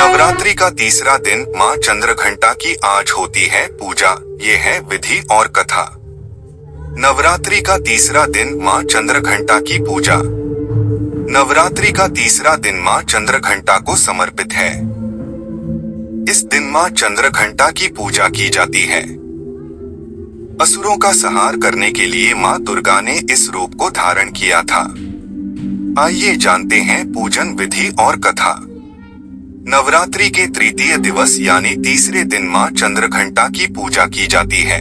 नवरात्रि का तीसरा दिन माँ चंद्रघंटा की आज होती है पूजा। ये है विधि और कथा। नवरात्रि का तीसरा दिन माँ चंद्रघंटा की पूजा। नवरात्रि का तीसरा दिन माँ चंद्रघंटा को समर्पित है। इस दिन माँ चंद्रघंटा की पूजा की जाती है। असुरों का संहार करने के लिए माँ दुर्गा ने इस रूप को धारण किया था। आइए जानते हैं पूजन विधि और कथा। नवरात्रि के तृतीय दिवस यानी तीसरे दिन माँ चंद्रघंटा की पूजा की जाती है।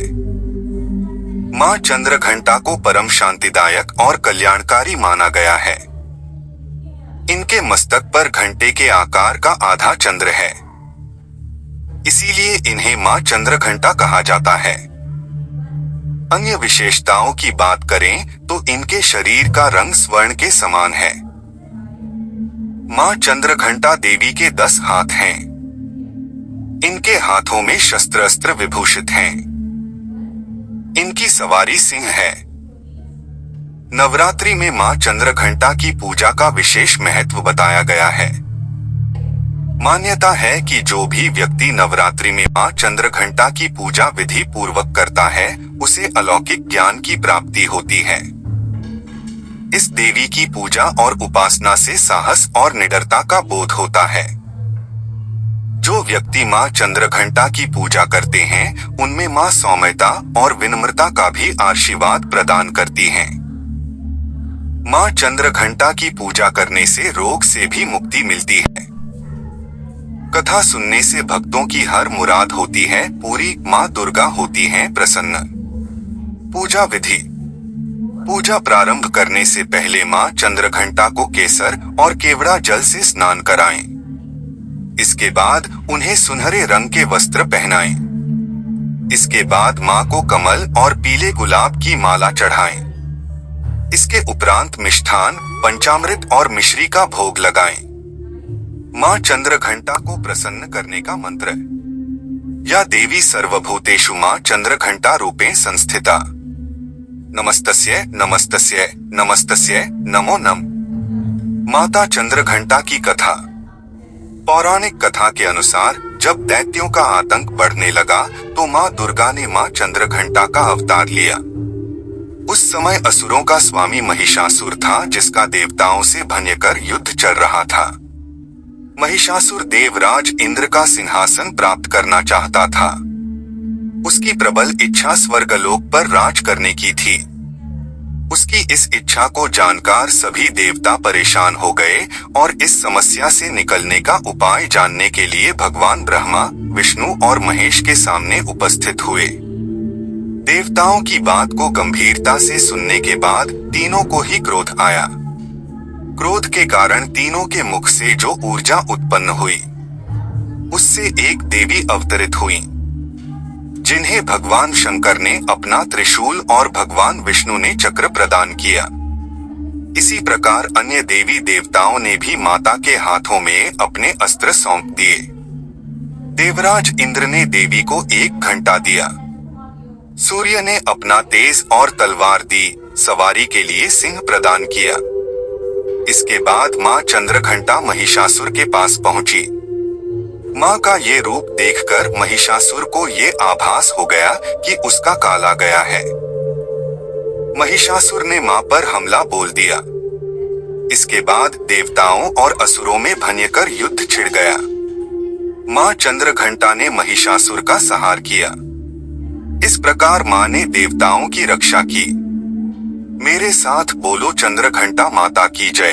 माँ चंद्रघंटा को परम शांतिदायक और कल्याणकारी माना गया है। इनके मस्तक पर घंटे के आकार का आधा चंद्र है, इसीलिए इन्हें माँ चंद्रघंटा कहा जाता है। अन्य विशेषताओं की बात करें तो इनके शरीर का रंग स्वर्ण के समान है। माँ चंद्रघंटा देवी के 10 हाथ हैं। इनके हाथों में शस्त्र अस्त्र विभूषित हैं। इनकी सवारी सिंह है। नवरात्रि में माँ चंद्रघंटा की पूजा का विशेष महत्व बताया गया है। मान्यता है कि जो भी व्यक्ति नवरात्रि में माँ चंद्रघंटा की पूजा विधि पूर्वक करता है, उसे अलौकिक ज्ञान की प्राप्ति होती है। इस देवी की पूजा और उपासना से साहस और निडरता का बोध होता है। जो व्यक्ति माँ चंद्रघंटा की पूजा करते हैं, उनमें माँ सौम्यता और विनम्रता का भी आशीर्वाद प्रदान करती हैं। माँ चंद्रघंटा की पूजा करने से रोग से भी मुक्ति मिलती है। कथा सुनने से भक्तों की हर मुराद होती है पूरी। माँ दुर्गा होती हैं प्रसन्न। पूजा विधि। पूजा प्रारंभ करने से पहले माँ चंद्रघंटा को केसर और केवड़ा जल से स्नान कराएं। इसके बाद उन्हें सुनहरे रंग के वस्त्र पहनाएं। इसके बाद माँ को कमल और पीले गुलाब की माला चढ़ाएं। इसके उपरांत मिष्ठान, पंचामृत और मिश्री का भोग लगाएं। माँ चंद्रघंटा को प्रसन्न करने का मंत्र। या देवी सर्वभूतेषु माँ चंद्रघंटा रूपेण संस्थिता। नमस्तस्यै नमस्तस्यै नमस्तस्यै नमो नम। माता चंद्रघंटा की कथा। पौराणिक कथा के अनुसार जब दैत्यों का आतंक बढ़ने लगा तो माँ दुर्गा ने माँ चंद्रघंटा का अवतार लिया। उस समय असुरों का स्वामी महिषासुर था, जिसका देवताओं से भयंकर युद्ध चल रहा था। महिषासुर देवराज इंद्र का सिंहासन प्राप्त करना चाहता था। उसकी प्रबल इच्छा स्वर्गलोक पर राज करने की थी। उसकी इस इच्छा को जानकर सभी देवता परेशान हो गए और इस समस्या से निकलने का उपाय जानने के लिए भगवान ब्रह्मा, विष्णु और महेश के सामने उपस्थित हुए। देवताओं की बात को गंभीरता से सुनने के बाद तीनों को ही क्रोध आया। क्रोध के कारण तीनों के मुख से जो ऊर्जा उत्पन्न हुई, उससे एक देवी अवतरित हुई, जिन्हें भगवान शंकर ने अपना त्रिशूल और भगवान विष्णु ने चक्र प्रदान किया। इसी प्रकार अन्य देवी देवताओं ने भी माता के हाथों में अपने अस्त्र सौंप दिए। देवराज इंद्र ने देवी को 1 घंटा दिया। सूर्य ने अपना तेज और तलवार दी। सवारी के लिए सिंह प्रदान किया। इसके बाद माँ चंद्रघंटा महिषासुर के पास पहुंची। माँ का ये रूप देखकर महिषासुर को ये आभास हो गया कि उसका काल आ गया है। महिषासुर ने माँ पर हमला बोल दिया। इसके बाद देवताओं और असुरों में भयंकर युद्ध छिड़ गया। माँ चंद्रघंटा ने महिषासुर का संहार किया। इस प्रकार माँ ने देवताओं की रक्षा की। मेरे साथ बोलो चंद्रघंटा माता की जय।